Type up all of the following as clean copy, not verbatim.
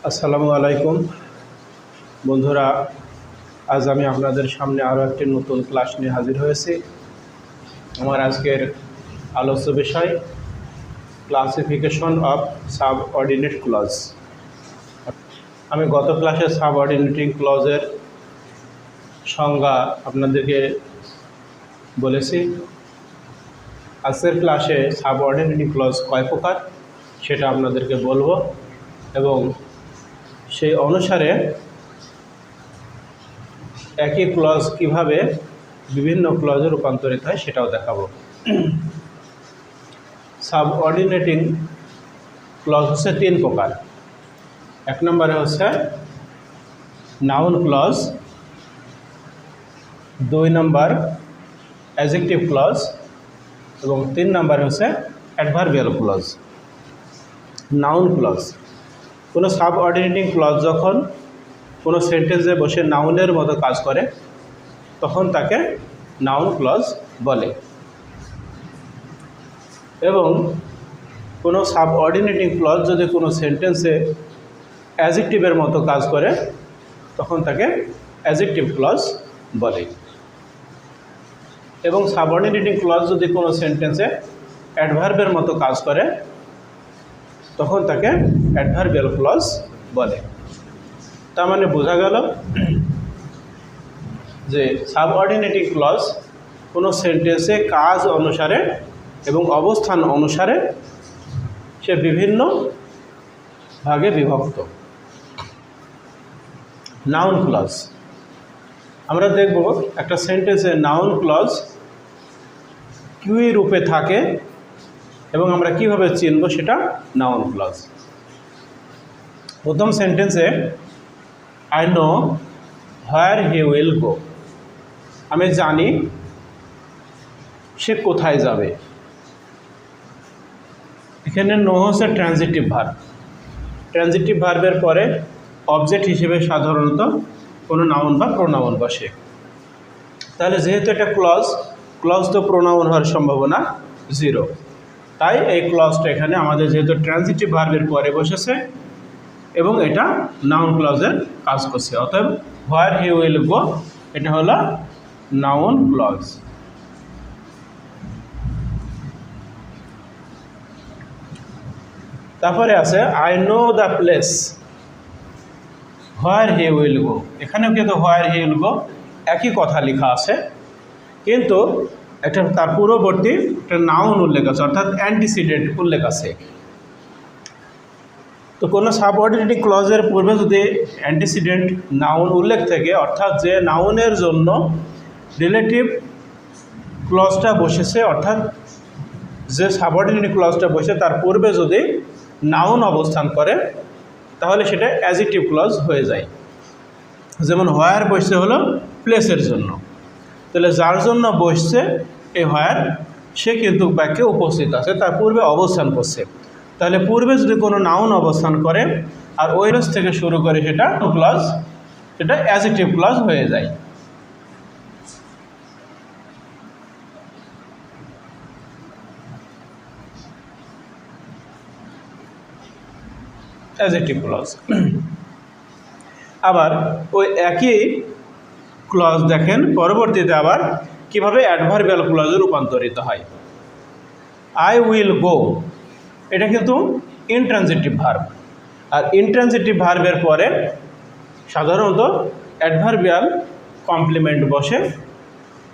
আসসালামু আলাইকুম বন্ধুরা, আজ আমি আপনাদের সামনে আরও একটি নতুন ক্লাস নিয়ে হাজির হয়েছি। আমার আজকের আলোচ্য বিষয় ক্লাসিফিকেশন অফ সাবঅর্ডিনেট ক্লজ। আমি গত ক্লাসে সাবঅর্ডিনেটিং ক্লজের সংজ্ঞা আপনাদেরকে বলেছি। আজকের ক্লাসে সাবঅর্ডিনেটিং ক্লজ কয় প্রকার সেটা আপনাদেরকে বলবো এবং সেই অনুসারে একই ক্লজ কিভাবে বিভিন্ন ক্লজে রূপান্তরিত হয় সেটাও দেখাবো। সাবঅর্ডিনেটিং ক্লজ হচ্ছে তিন প্রকার। এক নম্বরে হচ্ছে নাউন ক্লজ, দুই নম্বর অ্যাডজেক্টিভ ক্লজ এবং তিন নম্বরে হচ্ছে অ্যাডভার্বিয়াল ক্লজ। নাউন ক্লজ, কোনো সাবঅর্ডিনেটিং ক্লজ যখন কোনো সেন্টেন্সে বসে নাউনের মতো কাজ করে তখন তাকে নাউন ক্লজ বলে। এবং কোনো সাবঅর্ডিনেটিং ক্লজ যদি কোনো সেন্টেন্সে অ্যাডজেক্টিভের মতো কাজ করে তখন তাকে অ্যাডজেক্টিভ ক্লজ বলে। এবং সাবঅর্ডিনেটিং ক্লজ যদি কোনো সেন্টেন্সে অ্যাডভার্বের মতো কাজ করে তখন তাকে অ্যাডভার্বিয়াল ক্লজ বলে। তার মানে বোঝা গেল যে সাবঅর্ডিনেটিং ক্লজ কোনো সেন্টেন্সে কাজ অনুসারে এবং অবস্থান অনুসারে সে বিভিন্ন ভাগে বিভক্ত। নাউন ক্লজ, আমরা দেখব একটা সেন্টেন্সে নাউন ক্লজ কি রূপে থাকে এবং আমরা কিভাবে চিনব সেটা নাউন ক্লজ। প্রথম সেন্টেন্সে I know where he will go, আমি জানি সে কোথায় যাবে। এখানে নো হচ্ছে ট্রানজিটিভ ভার্ব। ট্রানজিটিভ ভার্বের পরে অবজেক্ট হিসেবে সাধারণত কোনো নাউন বা প্রোনাউন বসে। তাহলে যেহেতু এটা ক্লজ তো প্রোনাউন হওয়ার সম্ভাবনা জিরো, তাই এই ক্লজটা এখানে আমাদের যেহেতু ট্রানজিটিভ ভার্বের পরে বসেছে এবং এটা নাউন ক্লজের কাজ করছে, অতএব হোয়ার হি উইল গো এটা হলো নাউন ক্লজ। তারপরে আছে I know the place where he will go. এখানেও কিন্তু হোয়ার হি উইল গো একই কথা লেখা আছে, কিন্তু একটা তার পূর্ববর্তী একটা নাউন উল্লেখ আছে, অর্থাৎ অ্যান্টিসিডেন্ট উল্লেখ আছে। তো কোনো সাবঅর্ডিনেটিং ক্লজের পূর্বে যদি অ্যান্টিসিডেন্ট নাউন উল্লেখ থাকে, অর্থাৎ যে নাউনের জন্য রিলেটিভ ক্লজটা বসেছে, অর্থাৎ যে সাবঅর্ডিনেটিং ক্লজটা বসে তার পূর্বে যদি নাউন অবস্থান করে তাহলে সেটা অ্যাডজেক্টিভ ক্লজ হয়ে যায়। যেমন হোয়ার বসছে হলো প্লেসের জন্য, তাহলে যার জন্য বসছে এই হোয়ার সে কিন্তু বাক্যে উপস্থিত আছে, তার পূর্বে অবস্থান করছে। তাহলে পূর্বে যদি কোনো নাউন অবস্থান করে আর ওই রস থেকে শুরু করে সেটা ক্লজ, সেটা অ্যাডজেক্টিভ ক্লজ হয়ে যায়। Adjective clause. আবার ওই একই ক্লজ দেখেন পরবর্তীতে আবার কিভাবে অ্যাডভার্বিয়াল ক্লজে রূপান্তরিত হয়। আই উইল গো এটা কিন্তু ইনট্রানজিটিভ ভার্ব, আর ইনট্রানজিটিভ ভার্বের পরে সাধারণত অ্যাডভার্বিয়াল কমপ্লিমেন্ট বসে,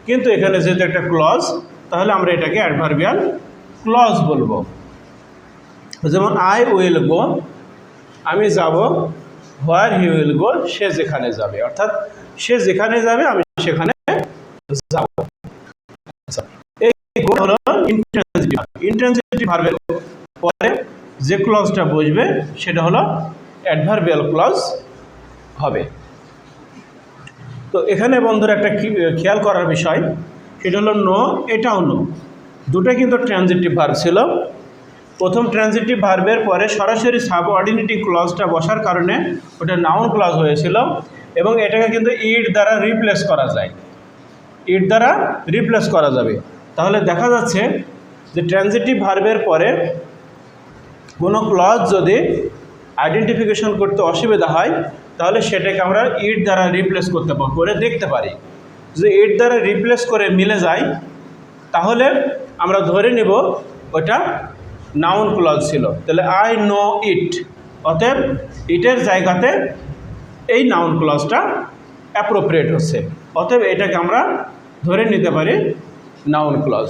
কিন্তু এখানে যেহেতু একটা ক্লজ তাহলে আমরা এটাকে অ্যাডভার্বিয়াল ক্লজ বলবো। যেমন আই উইল গো আমি যাব, হোয়ার হি উইল গো সে যেখানে যাবে, অর্থাৎ সে যেখানে যাবে আমি সেখানে যাব। এই গো হলো ইনট্রানজিটিভ। ইনট্রানজিটিভ ভার্বের পরে যে ক্লজটা বসবে সেটা হলো অ্যাডভার্বিয়াল ক্লজ হবে। তো এখানে বন্ধুরা একটা খেয়াল করার বিষয়, সেটা হলো নো, এটাও নো, দুটোই কিন্তু ট্রানজিটিভ ভার্ব ছিল। প্রথম ট্রানজিটিভ ভার্বের পরে সরাসরি সাবঅর্ডিনেটিং ক্লজটা বসার কারণে ওটা নাউন ক্লজ হয়েছিল এবং এটাকে কিন্তু ইট দ্বারা রিপ্লেস করা যায়, ইট দ্বারা রিপ্লেস করা যাবে। তাহলে দেখা যাচ্ছে যে ট্রানজিটিভ ভার্বের পরে কোনো ক্লজ যদি আইডেন্টিফিকেশন করতে অসুবিধা হয় তাহলে সেটাকে আমরা ইট দ্বারা রিপ্লেস করতে করে দেখতে পারি। যদি ইট দ্বারা রিপ্লেস করে মিলে যায় তাহলে আমরা ধরে নেব ওটা নাউন ক্লজ ছিল। তাহলে আই নো ইট, অতএব ইটের জায়গাতে এই নাউন ক্লজটা অ্যাপ্রোপ্রিয়েট হচ্ছে, অতএব এটাকে আমরা ধরে নিতে পারি নাউন ক্লজ।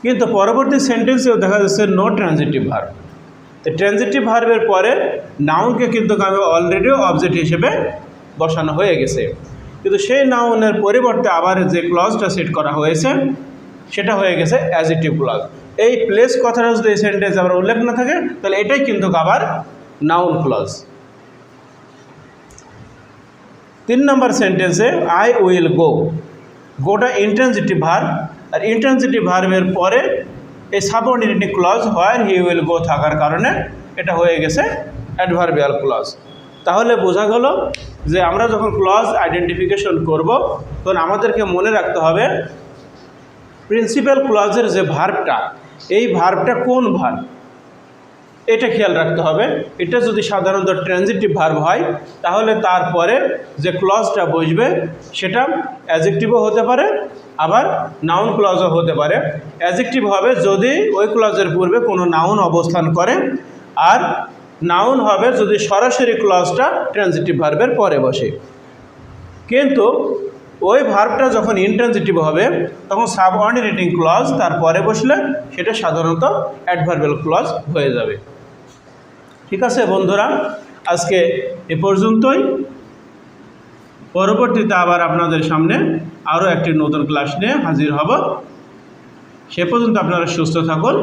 কিন্তু পরবর্তী সেন্টেন্সেও দেখা যাচ্ছে নো ট্রানজিটিভ ভার্ব। তো ট্রানজিটিভ ভার্বের পরে নাউনকে কিন্তু আমি অলরেডি অবজেক্ট হিসেবে বসানো হয়ে গেছে, কিন্তু সেই নাউনের পরিবর্তে আবার যে ক্লজটা সেট করা হয়েছে সেটা হয়ে গেছে অ্যাডজেক্টিভ ক্লজ। এই প্লেস কথাটা যদি এই সেন্টেন্সে আবার উল্লেখ না থাকে তাহলে এটাই কিন্তু আবার নাউন ক্লজ। 3 নম্বর সেন্টেন্সে আই উইল গো, গোটা ইন্ট্রানজিটিভ ভার্ব, আর ইন্ট্রানজিটিভ ভার্বের পরে এই subordinating clause where he will go থাকার কারণে এটা হয়ে গেছে অ্যাডভার্বিয়াল ক্লজ। তাহলে বোঝা গেল যে আমরা যখন ক্লজ আইডেন্টিফিকেশন করব তখন আমাদেরকে মনে রাখতে হবে প্রিন্সিপাল ক্লজের যে ভার্বটা, এই ভার্বটা কোন ভার্ব এটা খেয়াল রাখতে হবে। এটা যদি সাধারণত ট্রানজিটিভ ভার্ব হয় তাহলে তারপরে যে ক্লজটা বসবে সেটা অ্যাডজেক্টিভও হতে পারে আবার নাউন ক্লজও হতে পারে। অ্যাডজেক্টিভ হবে যদি ওই ক্লজের পূর্বে কোনো নাউন অবস্থান করে, আর নাউন হবে যদি সরাসরি ক্লজটা ট্রানজিটিভ ভার্বের পরে বসে। কিন্তু ওই ভার্বটা যখন ইনট্রানজিটিভ হবে তখন সাবঅর্ডিনেটিং ক্লজ তার পরে বসলে সেটা সাধারণত অ্যাডভার্বিয়াল ক্লজ হয়ে যাবে। ঠিক আছে বন্ধুরা, আজকে এ পর্যন্তই। পরবর্তীতে আবার আপনাদের সামনে আরও একটি নতুন ক্লাস নিয়ে হাজির হব। সে পর্যন্ত আপনারা সুস্থ থাকুন।